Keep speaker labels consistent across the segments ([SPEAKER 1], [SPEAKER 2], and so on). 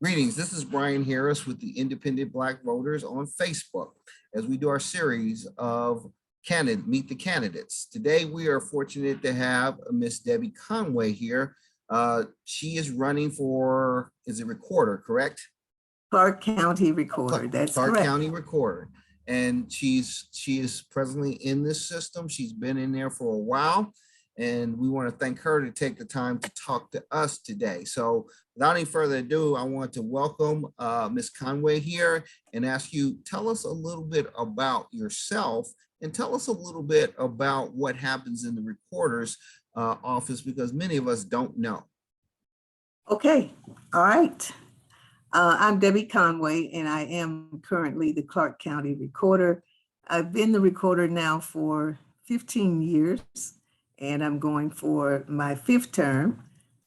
[SPEAKER 1] Greetings, this is Brian Harris with the Independent Black Voters on Facebook as we do our series of Meet the Candidates. Today, we are fortunate to have Miss Debbie Conway here. She is running for, is it recorder, correct?
[SPEAKER 2] Clark County Recorder, that's correct.
[SPEAKER 1] Clark County Recorder. And she is presently in this system. She's been in there for a while. And we want to thank her to take the time to talk to us today. So without any further ado, I want to welcome Ms. Conway here and ask you, tell us a little bit about yourself and tell us a little bit about what happens in the recorder's office, because many of us don't know.
[SPEAKER 2] Okay, all right. I'm Debbie Conway, and I am currently the Clark County Recorder. I've been the recorder now for 15 years. And I'm going for my 5th term,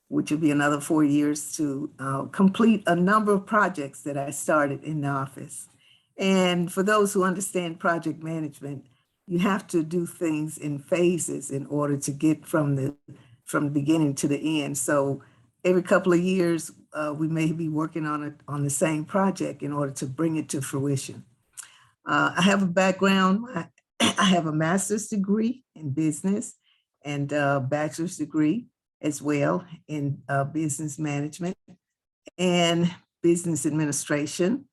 [SPEAKER 2] which will be another 4 years to complete a number of projects that I started in the office. And for those who understand project management, you have to do things in phases in order to get from the beginning to the end. So every couple of years, we may be working on the same project in order to bring it to fruition. I have a background. I have a master's degree in business and a bachelor's degree as well in business management and business administration.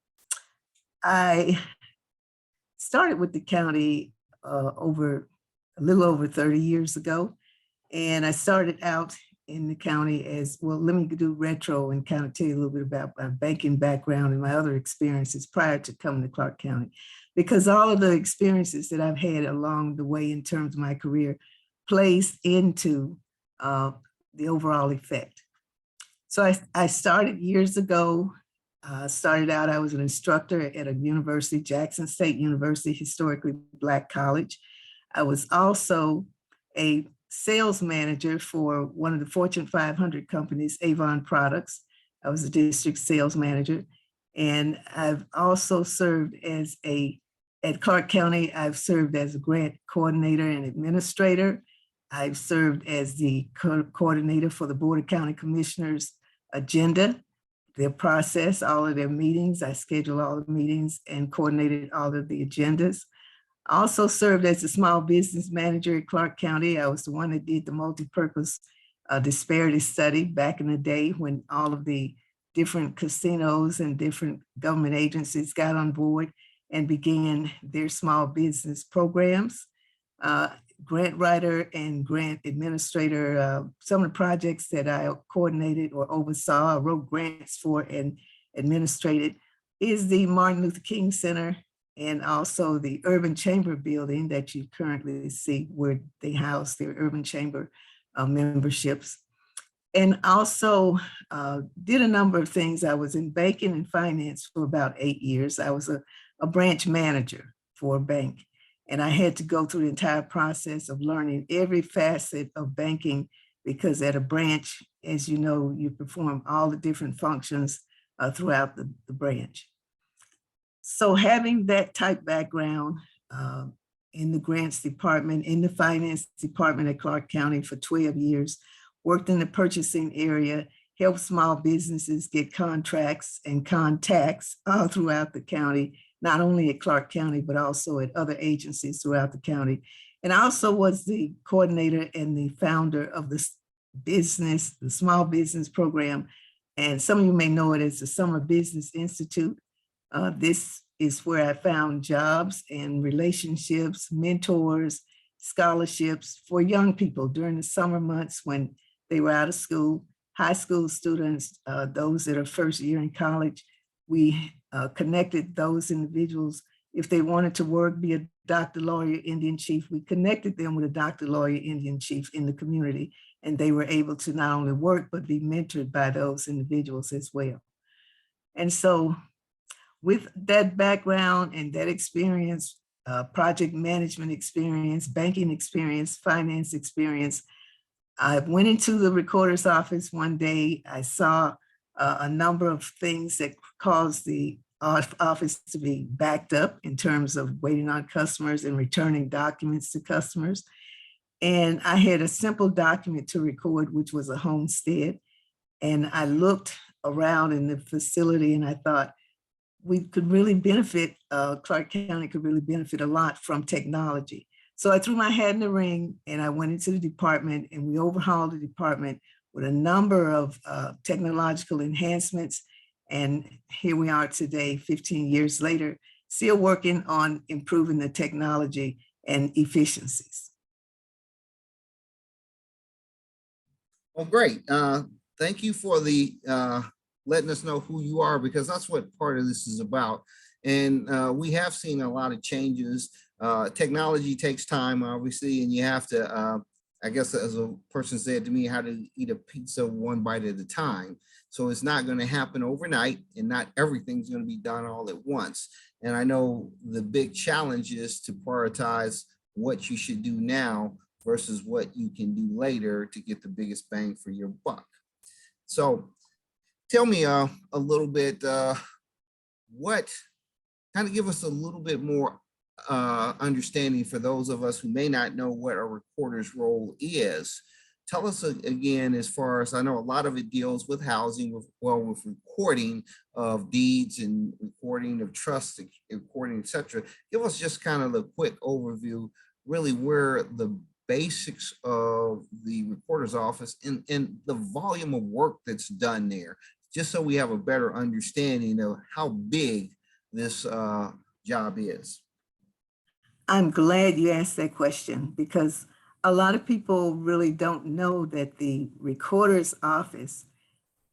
[SPEAKER 2] I started with the county a little over 30 years ago. And I started out in the county as, well, let me do retro and kind of tell you a little bit about my banking background and my other experiences prior to coming to Clark County. Because all of the experiences that I've had along the way in terms of my career plays into the overall effect. So I started years ago, I was an instructor at a university, Jackson State University, historically Black college. I was also a sales manager for one of the Fortune 500 companies, Avon Products. I was a district sales manager. And I've also served at Clark County, I've served as a grant coordinator and administrator. I've served as the coordinator for the Board of County Commissioners agenda, their process, all of their meetings. I scheduled all the meetings and coordinated all of the agendas. I also served as a small business manager at Clark County. I was the one that did the multi-purpose disparity study back in the day when all of the different casinos and different government agencies got on board and began their small business programs. Grant writer and grant administrator, some of the projects that I coordinated or oversaw, I wrote grants for and administrated, is the Martin Luther King Center and also the Urban Chamber building that you currently see where they house their Urban Chamber memberships. And also did a number of things. I was in banking and finance for about 8 years. I was a branch manager for a bank. And I had to go through the entire process of learning every facet of banking because at a branch, as you know, you perform all the different functions throughout the branch. So having that type background in the grants department, in the finance department at Clark County for 12 years, worked in the purchasing area, helped small businesses get contracts and contacts all throughout the county, not only at Clark County, but also at other agencies throughout the county. And I also was the coordinator and the founder of the small business program. And some of you may know it as the Summer Business Institute. This is where I found jobs and relationships, mentors, scholarships for young people during the summer months when they were out of school, high school students, those that are first year in college. We connected those individuals. If they wanted to work, be a doctor, lawyer, Indian chief, we connected them with a doctor, lawyer, Indian chief in the community. And they were able to not only work, but be mentored by those individuals as well. And so with that background and that experience, project management experience, banking experience, finance experience, I went into the recorder's office one day. I saw a number of things that caused the office to be backed up in terms of waiting on customers and returning documents to customers. And I had a simple document to record, which was a homestead. And I looked around in the facility and I thought we could really benefit, Clark County could really benefit a lot from technology. So I threw my hat in the ring and I went into the department and we overhauled the department with a number of technological enhancements. And here we are today, 15 years later, still working on improving the technology and efficiencies.
[SPEAKER 1] Well, great. Thank you for the letting us know who you are, because that's what part of this is about. And we have seen a lot of changes. Technology takes time, obviously, and you have to, I guess, as a person said to me, how to eat a pizza one bite at a time. So it's not going to happen overnight, and not everything's going to be done all at once. And I know the big challenge is to prioritize what you should do now versus what you can do later to get the biggest bang for your buck. So tell me a little bit, kind of give us a little bit more understanding for those of us who may not know what a recorder's role is. Tell us again, as far as I know, a lot of it deals with housing, with recording of deeds and recording of trust, recording, etc. Give us just kind of a quick overview, really where the basics of the recorder's office and the volume of work that's done there, just so we have a better understanding of how big this job is.
[SPEAKER 2] I'm glad you asked that question, because a lot of people really don't know that the recorder's office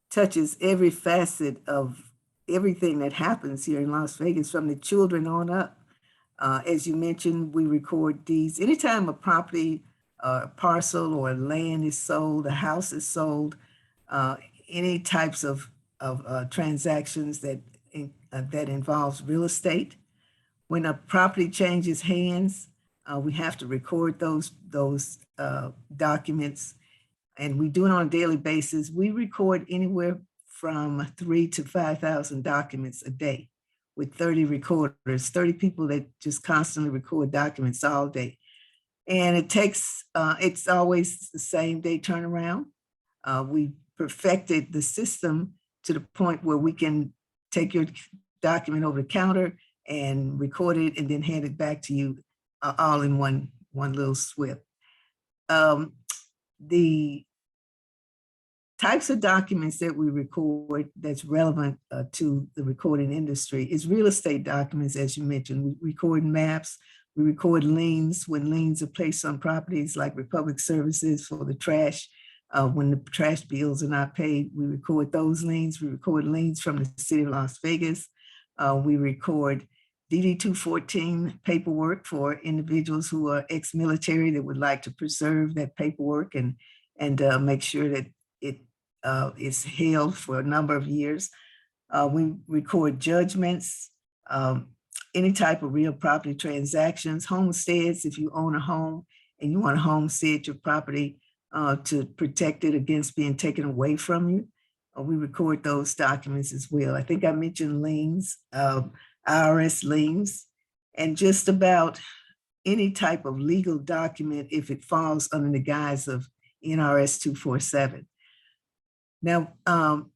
[SPEAKER 2] touches every facet of everything that happens here in Las Vegas, from the children on up. As you mentioned, we record deeds. Anytime a property, parcel or land is sold, a house is sold, any types of transactions that involves real estate. When a property changes hands, we have to record those documents, and we do it on a daily basis. We record anywhere from 3,000 to 5,000 documents a day, with 30 recorders, 30 people that just constantly record documents all day. And it takes, it's always the same day turnaround. We perfected the system to the point where we can take your document over the counter and record it and then hand it back to you all in one little swift. The types of documents that we record that's relevant to the recording industry is real estate documents, as you mentioned. We record maps, we record liens when liens are placed on properties like Republic Services for the trash. When the trash bills are not paid, we record those liens. We record liens from the city of Las Vegas. We record DD 214 paperwork for individuals who are ex-military that would like to preserve that paperwork and make sure that it is held for a number of years. We record judgments, any type of real property transactions, homesteads. If you own a home and you want to homestead your property to protect it against being taken away from you, we record those documents as well. I think I mentioned liens, IRS liens, and just about any type of legal document if it falls under the guise of NRS 247. Now, our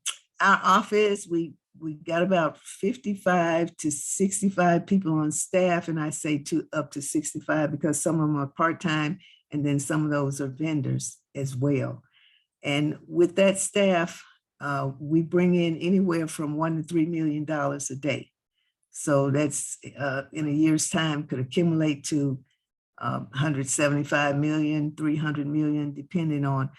[SPEAKER 2] office, we got about 55 to 65 people on staff, and I say up to 65 because some of them are part-time, and then some of those are vendors as well. And with that staff, we bring in anywhere from $1 to $3 million a day. So that's in a year's time could accumulate to 175 million, 300 million, depending on.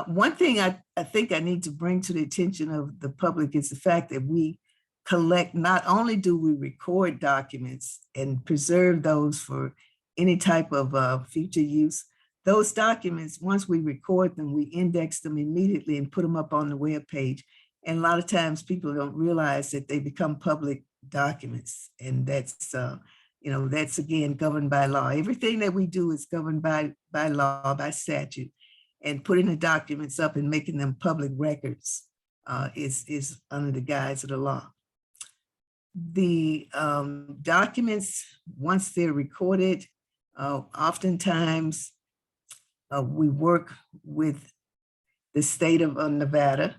[SPEAKER 2] One thing I think I need to bring to the attention of the public is the fact that we collect, not only do we record documents and preserve those for any type of future use, those documents, once we record them, we index them immediately and put them up on the web page. And a lot of times people don't realize that they become public documents. And that's, that's again governed by law. Everything that we do is governed by law, by statute. And putting the documents up and making them public records is under the guise of the law. The documents, once they're recorded, oftentimes We work with the state of Nevada,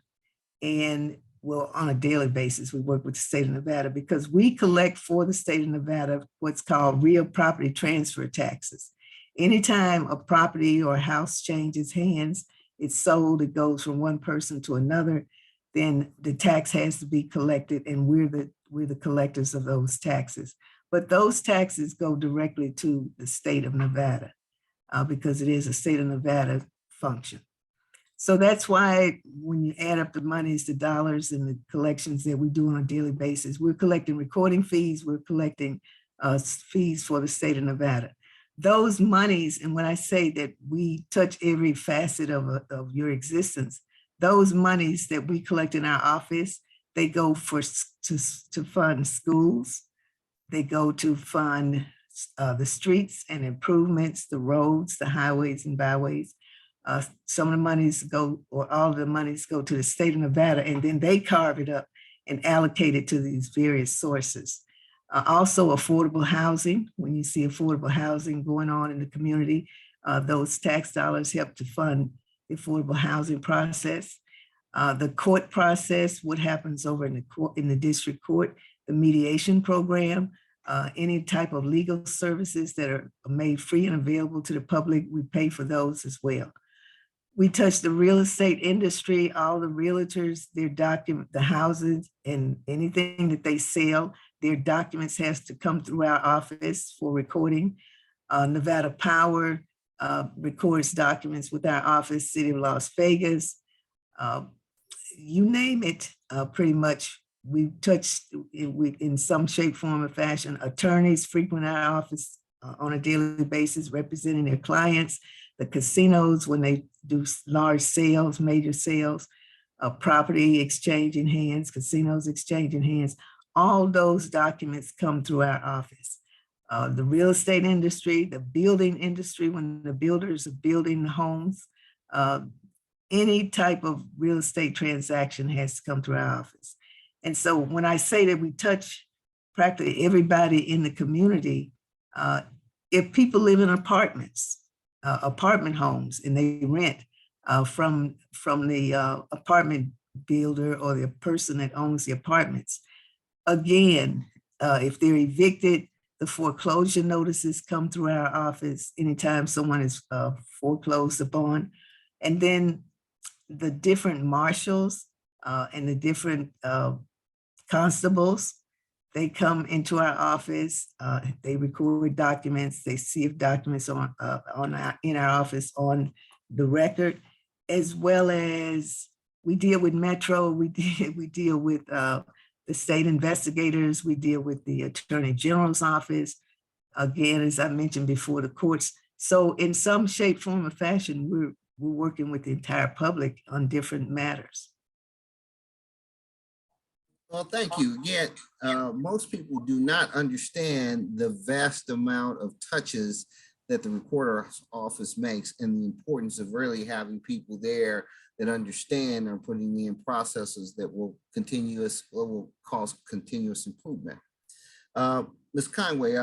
[SPEAKER 2] and well, on a daily basis, we work with the state of Nevada because we collect for the state of Nevada what's called real property transfer taxes. Anytime a property or a house changes hands, it's sold, it goes from one person to another, then the tax has to be collected, and we're the collectors of those taxes. But those taxes go directly to the state of Nevada because it is a state of Nevada function. So that's why when you add up the monies, the dollars and the collections that we do on a daily basis, we're collecting recording fees, we're collecting fees for the state of Nevada. Those monies, and when I say that we touch every facet of your existence, those monies that we collect in our office, they go to fund schools, they go to fund the streets and improvements, the roads, the highways and byways. Some of the monies go, or all of the monies go to the state of Nevada, and then they carve it up and allocate it to these various sources. Also affordable housing, when you see affordable housing going on in the community, those tax dollars help to fund the affordable housing process. The court process, what happens over in the court, in the district court, the mediation program, any type of legal services that are made free and available to the public, we pay for those as well. We touch the real estate industry, all the realtors, their document, the houses and anything that they sell, their documents has to come through our office for recording. Nevada Power records documents with our office, City of Las Vegas. You name it, pretty much we touched in some shape, form, or fashion. Attorneys frequent our office on a daily basis, representing their clients. The casinos, when they do large sales, major sales, property exchanging hands, casinos exchanging hands, all those documents come through our office. The real estate industry, the building industry, when the builders are building homes, any type of real estate transaction has to come through our office. And so when I say that we touch practically everybody in the community, if people live in apartments, apartment homes, and they rent from the apartment builder or the person that owns the apartments. Again, if they're evicted, the foreclosure notices come through our office anytime someone is foreclosed upon. And then the different marshals and the different constables, they come into our office, they record documents, they see if documents are in our office on the record, as well as we deal with Metro, we deal with the state investigators, we deal with the Attorney General's office, again, as I mentioned before, the courts. So in some shape, form, or fashion, we're working with the entire public on different matters.
[SPEAKER 1] Well, thank you. Again, most people do not understand the vast amount of touches that the recorder's office makes and the importance of really having people there that understand and putting in processes that will cause continuous improvement. Ms. Conway,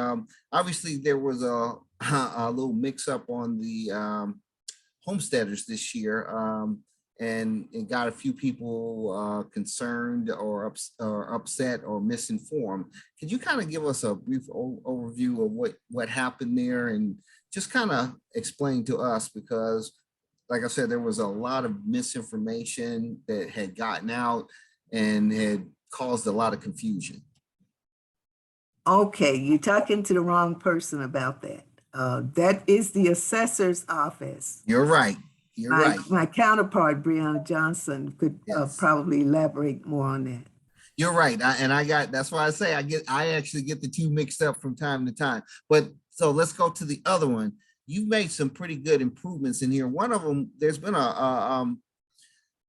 [SPEAKER 1] obviously there was a little mix up on the homesteaders this year. And it got a few people concerned or upset or misinformed. Could you kind of give us a brief overview of what happened there and just kind of explain to us, because like I said, there was a lot of misinformation that had gotten out and had caused a lot of confusion.
[SPEAKER 2] Okay, you're talking to the wrong person about that. That is the assessor's office.
[SPEAKER 1] You're right. You're right.
[SPEAKER 2] My counterpart, Brianna Johnson, could probably elaborate more on that.
[SPEAKER 1] You're right. That's why I say I actually get the two mixed up from time to time. But so let's go to the other one. You've made some pretty good improvements in here. One of them, there's been a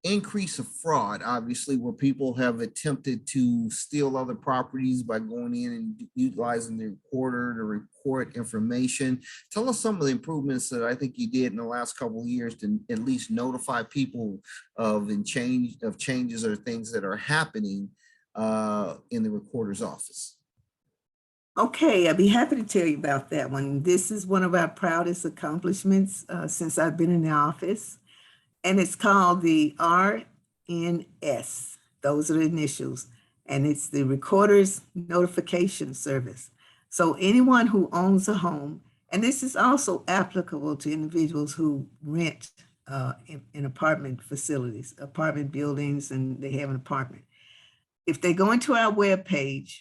[SPEAKER 1] increase of fraud, obviously, where people have attempted to steal other properties by going in and utilizing the recorder to report information. Tell us some of the improvements that I think you did in the last couple of years to at least notify people of changes or things that are happening in the recorder's office.
[SPEAKER 2] Okay, I'd be happy to tell you about that one. This is one of our proudest accomplishments since I've been in the office, and it's called the RNS. Those are the initials, and it's the Recorder's Notification Service. So anyone who owns a home, and this is also applicable to individuals who rent in apartment facilities, apartment buildings, and they have an apartment. If they go into our webpage,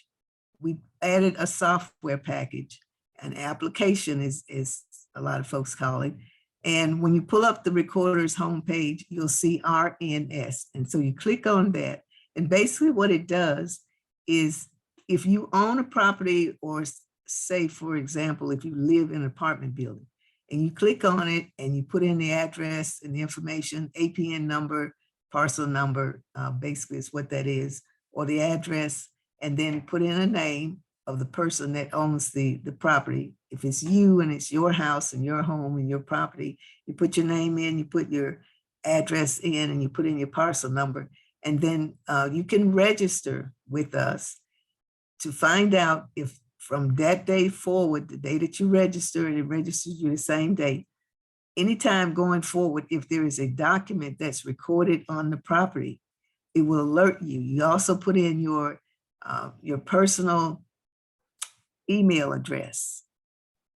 [SPEAKER 2] we added a software package, an application is a lot of folks call it. And when you pull up the recorder's homepage, you'll see RNS. And so you click on that. And basically what it does is if you own a property, or say, for example, if you live in an apartment building and you click on it and you put in the address and the information, APN number, parcel number, basically is what that is, or the address, and then put in a name of the person that owns the property. If it's you and it's your house and your home and your property, you put your name in, you put your address in, and you put in your parcel number. And then you can register with us to find out if from that day forward, the day that you register, and it registers you the same day, anytime going forward, if there is a document that's recorded on the property, it will alert you. You also put in your personal email address,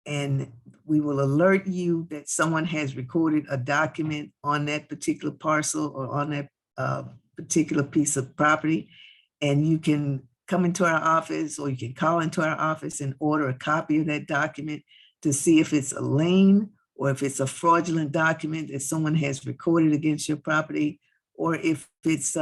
[SPEAKER 2] and we will alert you that someone has recorded a document on that particular parcel or on that particular piece of property. And you can come into our office, or you can call into our office and order a copy of that document to see if it's a lien or if it's a fraudulent document that someone has recorded against your property, or if it's,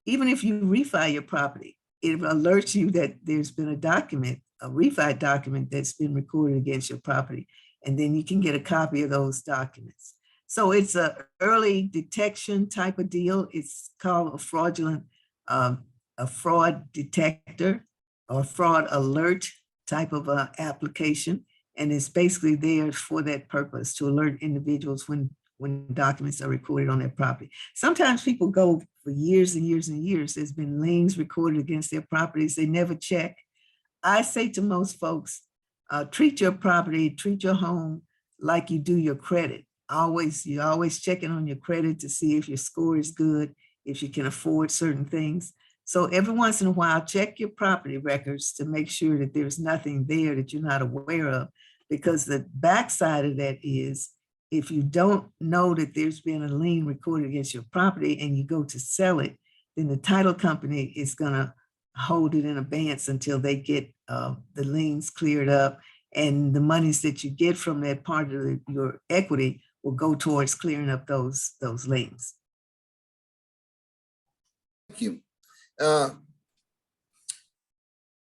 [SPEAKER 2] even if you refi your property, it alerts you that there's been a document, a refi document that's been recorded against your property, and then you can get a copy of those documents. So it's an early detection type of deal. It's called a fraud detector or fraud alert type of application. And it's basically there for that purpose, to alert individuals when documents are recorded on their property. Sometimes people go for years and years and years. There's been liens recorded against their properties. They never check. I say to most folks, treat your property, treat your home like you do your credit. You're always checking on your credit to see if your score is good, if you can afford certain things. So every once in a while, check your property records to make sure that there's nothing there that you're not aware of, because the backside of that is, if you don't know that there's been a lien recorded against your property and you go to sell it, then the title company is going to hold it in abeyance until they get the liens cleared up, and the monies that you get from that part of your equity will go towards clearing up those liens.
[SPEAKER 1] Thank you.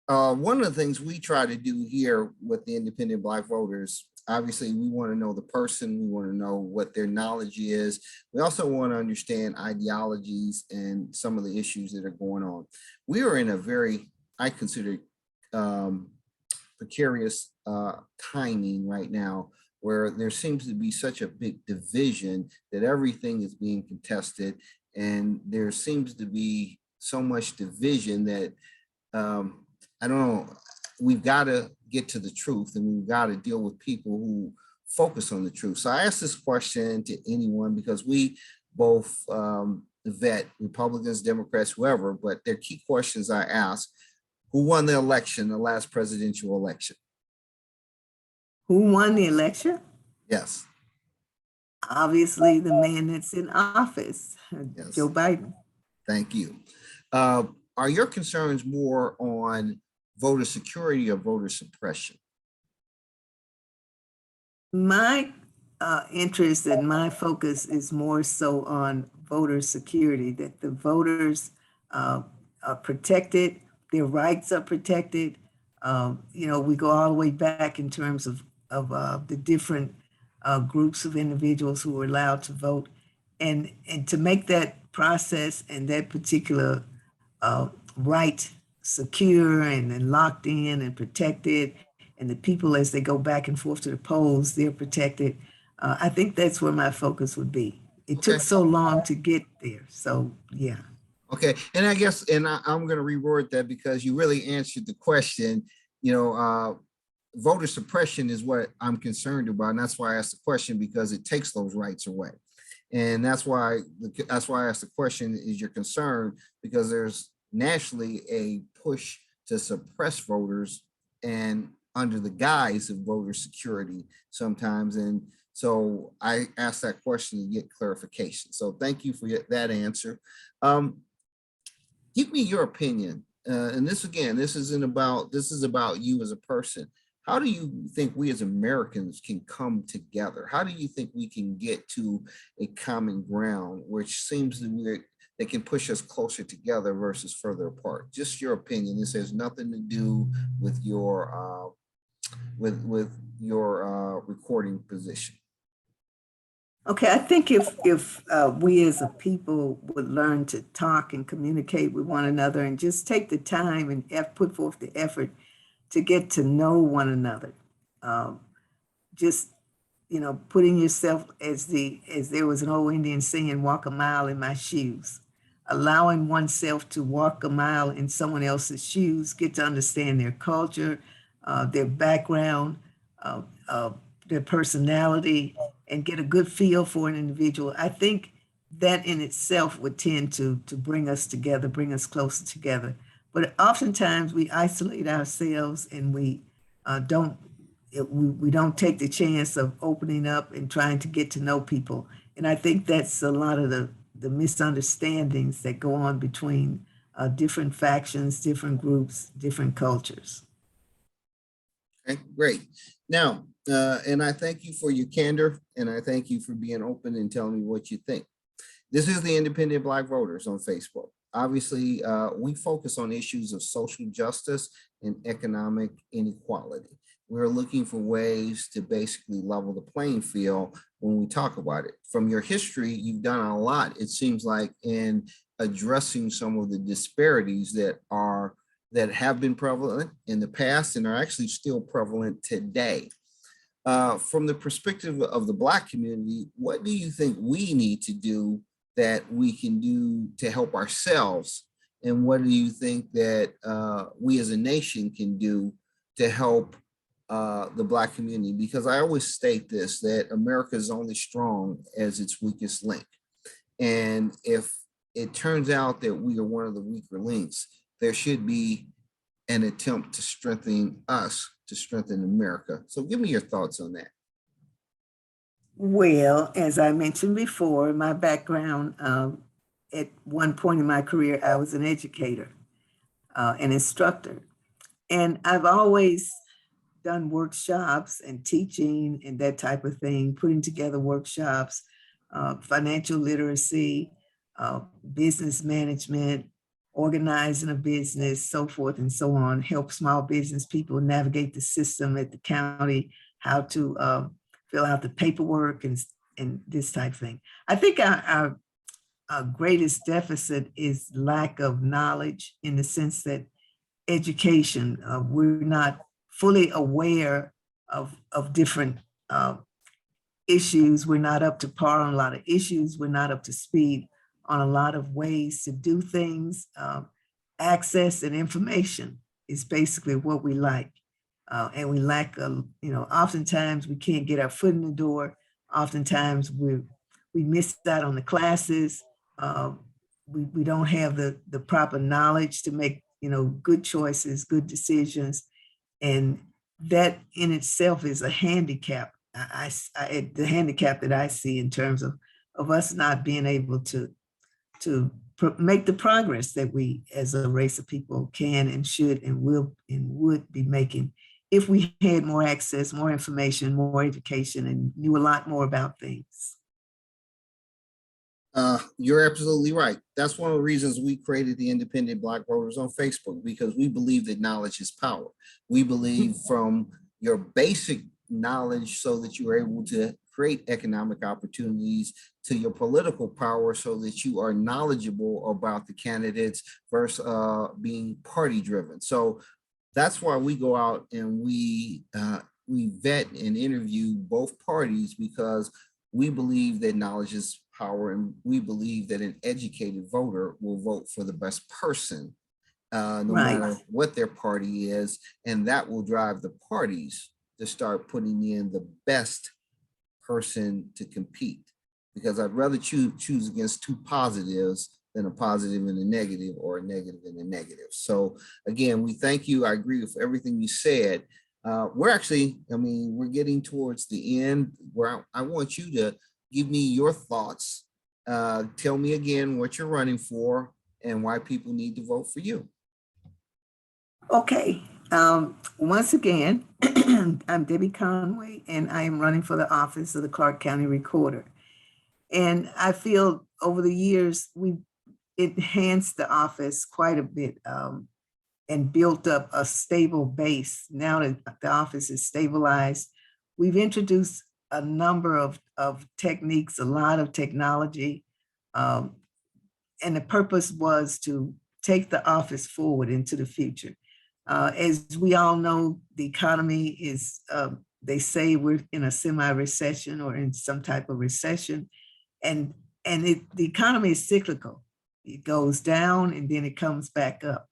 [SPEAKER 1] One of the things we try to do here with the Independent Black Voters, obviously we want to know the person, we want to know what their knowledge is. We also want to understand ideologies and some of the issues that are going on. We are in a very, I consider, precarious timing right now, where there seems to be such a big division that everything is being contested, and there seems to be so much division that I don't know, we've got to get to the truth, and we've got to deal with people who focus on the truth. So I ask this question to anyone, because we both vet Republicans, Democrats, whoever, but they're key questions I ask. Who won the election, the last presidential election?
[SPEAKER 2] Who won the election?
[SPEAKER 1] Yes.
[SPEAKER 2] Obviously, the man that's in office,
[SPEAKER 1] Yes.
[SPEAKER 2] Joe Biden.
[SPEAKER 1] Thank you. Are your concerns more on voter security or voter suppression?
[SPEAKER 2] My interest and my focus is more so on voter security, that the voters are protected, their rights are protected. You know, we go all the way back in terms of the different groups of individuals who were allowed to vote, and to make that process and that particular right secure and locked in and protected, and the people as they go back and forth to the polls, they're protected. I think that's where my focus would be. It took so long to get there. So, yeah.
[SPEAKER 1] Okay. And I guess, and I'm going to reword that, because you really answered the question. voter suppression is what I'm concerned about. And that's why I asked the question, because it takes those rights away. And that's why I asked the question, is your concern, because there's nationally a push to suppress voters and under the guise of voter security sometimes. And so I asked that question to get clarification. So thank you for that answer. Give me your opinion. And this is about you as a person. How do you think we as Americans can come together? How do you think we can get to a common ground, which seems that can push us closer together versus further apart? Just your opinion. This has nothing to do with your recording position.
[SPEAKER 2] Okay, I think if we as a people would learn to talk and communicate with one another and just take the time and put forth the effort to get to know one another, just putting yourself, as there was an old Indian saying, walk a mile in my shoes, allowing oneself to walk a mile in someone else's shoes, get to understand their culture, their background, their personality, and get a good feel for an individual. I think that in itself would tend to bring us together, bring us closer together. But oftentimes we isolate ourselves and we don't take the chance of opening up and trying to get to know people. And I think that's a lot of the misunderstandings that go on between different factions, different groups, different cultures.
[SPEAKER 1] Okay, great. Now, and I thank you for your candor, and I thank you for being open and telling me what you think. This is the Independent Black Voters on Facebook. Obviously, we focus on issues of social justice and economic inequality. We're looking for ways to basically level the playing field when we talk about it. From your history, you've done a lot, it seems like, in addressing some of the disparities that have been prevalent in the past and are actually still prevalent today. From the perspective of the Black community, what do you think we need to do that we can do to help ourselves? And what do you think that we as a nation can do to help the Black community? Because I always state this, that America is only strong as its weakest link. And if it turns out that we are one of the weaker links, there should be an attempt to strengthen us, to strengthen America. So give me your thoughts on that.
[SPEAKER 2] Well, as I mentioned before, my background, at one point in my career, I was an educator, an instructor. And I've always done workshops and teaching and that type of thing, putting together workshops, financial literacy, business management, organizing a business, so forth and so on, help small business people navigate the system at the county, how to fill out the paperwork and this type of thing. I think our greatest deficit is lack of knowledge, in the sense that education, we're not fully aware of different issues. We're not up to par on a lot of issues. We're not up to speed on a lot of ways to do things. Access and information is basically what we like. And we lack, oftentimes we can't get our foot in the door. Oftentimes we miss out on the classes. We don't have the proper knowledge to make, good choices, good decisions. And that in itself is a handicap. The handicap that I see in terms of us not being able to make the progress that we as a race of people can and should and will and would be making if we had more access, more information, more education, and knew a lot more about things.
[SPEAKER 1] You're absolutely right. That's one of the reasons we created the Independent Black Voters on Facebook, because we believe that knowledge is power. We believe from your basic knowledge so that you are able to create economic opportunities, to your political power so that you are knowledgeable about the candidates versus being party driven. So that's why we go out and we vet and interview both parties, because we believe that knowledge is power, and we believe that an educated voter will vote for the best person no
[SPEAKER 2] Right.
[SPEAKER 1] matter what their party is. And that will drive the parties to start putting in the best person to compete. Because I'd rather choose against two positives than a positive and a negative, or a negative and a negative. So again, we thank you. I agree with everything you said. We're actually, I mean, we're getting towards the end where I want you to give me your thoughts. Tell me again what you're running for and why people need to vote for you.
[SPEAKER 2] Okay. Once again, I'm Debbie Conway, and I am running for the office of the Clark County Recorder. And I feel over the years, we enhanced the office quite a bit, and built up a stable base. Now that the office is stabilized, we've introduced a number of techniques, a lot of technology. And the purpose was to take the office forward into the future. As we all know, the economy is, they say we're in a semi-recession or in some type of recession. And the economy is cyclical. It goes down and then it comes back up.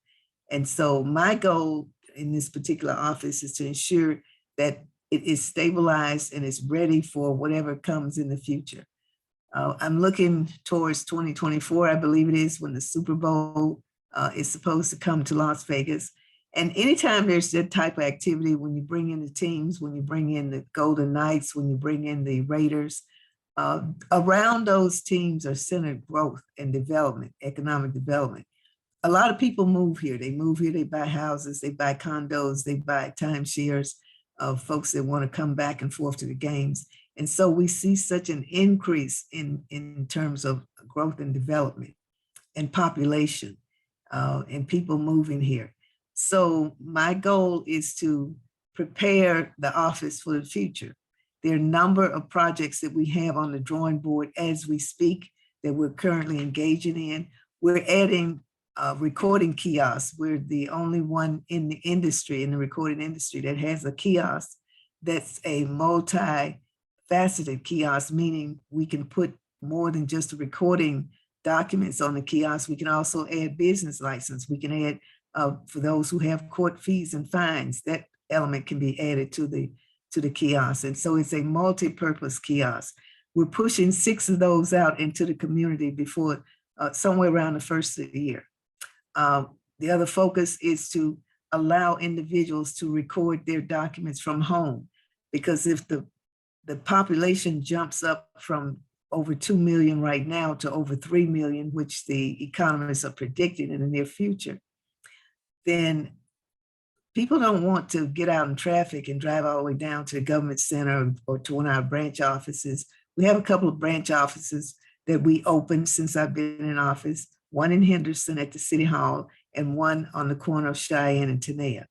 [SPEAKER 2] And so my goal in this particular office is to ensure that it is stabilized and is ready for whatever comes in the future. I'm looking towards 2024, I believe it is, when the Super Bowl is supposed to come to Las Vegas. And anytime there's that type of activity, when you bring in the teams, when you bring in the Golden Knights, when you bring in the Raiders, around those teams are centered growth and development, economic development. A lot of people move here. They move here, they buy houses, they buy condos, they buy timeshares of folks that want to come back and forth to the games. And so we see such an increase in terms of growth and development and population and people moving here. So my goal is to prepare the office for the future. There are a number of projects that we have on the drawing board as we speak that we're currently engaging in. We're adding recording kiosks. We're the only one in the industry, in the recording industry, that has a kiosk that's a multi-faceted kiosk, meaning we can put more than just the recording documents on the kiosk. We can also add business license. We can add, for those who have court fees and fines, that element can be added to the kiosk. And so it's a multi-purpose kiosk. We're pushing 6 of those out into the community before somewhere around the first of the year. The other focus is to allow individuals to record their documents from home, because if the population jumps up from over 2 million right now to over 3 million, which the economists are predicting in the near future, then people don't want to get out in traffic and drive all the way down to the government center or to one of our branch offices. We have a couple of branch offices that we opened since I've been in office, one in Henderson at the City Hall and one on the corner of Cheyenne and Tenaya.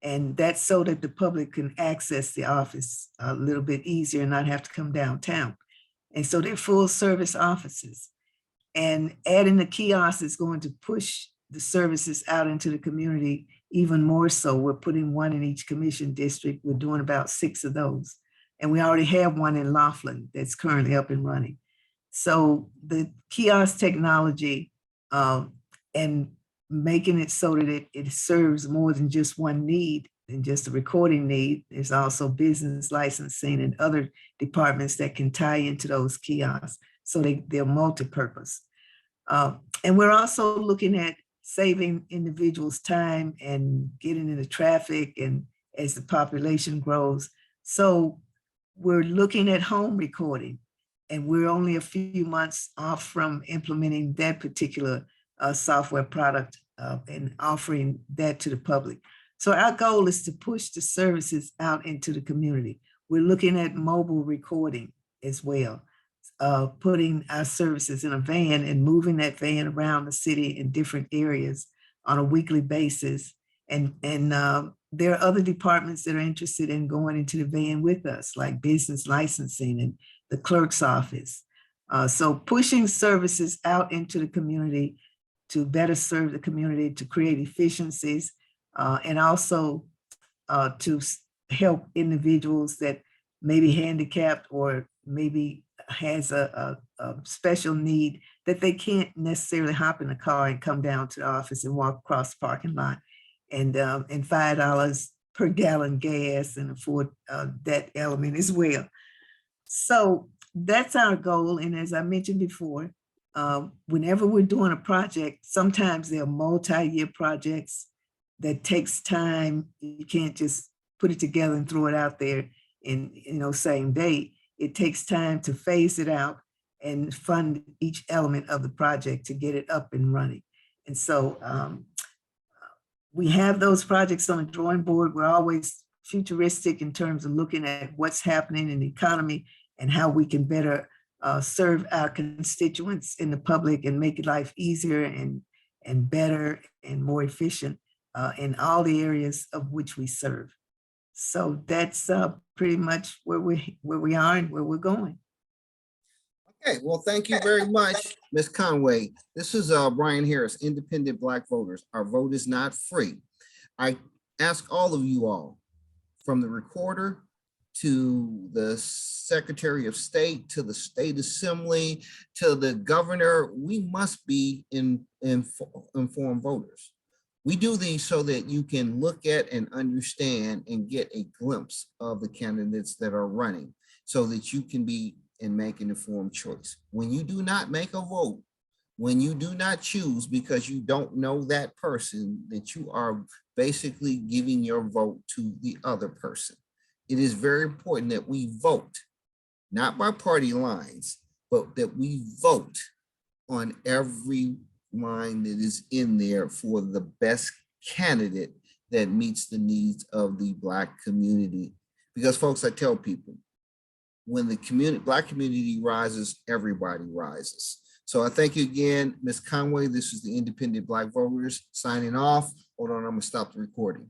[SPEAKER 2] And that's so that the public can access the office a little bit easier and not have to come downtown. And so they're full service offices. And adding the kiosks is going to push the services out into the community even more so. We're putting one in each commission district. We're doing about 6 of those. And we already have one in Laughlin that's currently up and running. So the kiosk technology and making it so that it serves more than just one need, than just a recording need. There's also business licensing and other departments that can tie into those kiosks. So they're multi-purpose. And we're also looking at saving individuals time and getting into traffic and as the population grows. So we're looking at home recording, and we're only a few months off from implementing that particular software product and offering that to the public. So our goal is to push the services out into the community. We're looking at mobile recording as well, putting our services in a van and moving that van around the city in different areas on a weekly basis. And there are other departments that are interested in going into the van with us, like business licensing and the clerk's office. So pushing services out into the community to better serve the community, to create efficiencies, and also to help individuals that may be handicapped or maybe has a special need that they can't necessarily hop in a car and come down to the office and walk across the parking lot and $5 per gallon gas and afford that element as well. So that's our goal. And as I mentioned before, whenever we're doing a project, sometimes they're multi-year projects that takes time. You can't just put it together and throw it out there in, same day. It takes time to phase it out and fund each element of the project to get it up and running. And so we have those projects on the drawing board. We're always futuristic in terms of looking at what's happening in the economy and how we can better serve our constituents in the public and make life easier and better and more efficient in all the areas of which we serve. So that's pretty much where we are and where we're going.
[SPEAKER 1] Okay, well, thank you very much, Ms. Conway. This is Brian Harris, Independent Black Voters. Our vote is not free. I ask all of you all, from the recorder to the Secretary of State, to the State Assembly, to the governor, we must be informed voters. We do these so that you can look at and understand and get a glimpse of the candidates that are running so that you can be and make an informed choice. When you do not make a vote, when you do not choose because you don't know that person, that you are basically giving your vote to the other person. It is very important that we vote, not by party lines, but that we vote on every line that is in there for the best candidate that meets the needs of the Black community. Because folks, I tell people, when the Black community rises, everybody rises. So I thank you again, Ms. Conway. This is the Independent Black Voters signing off. Hold on, I'm gonna stop the recording.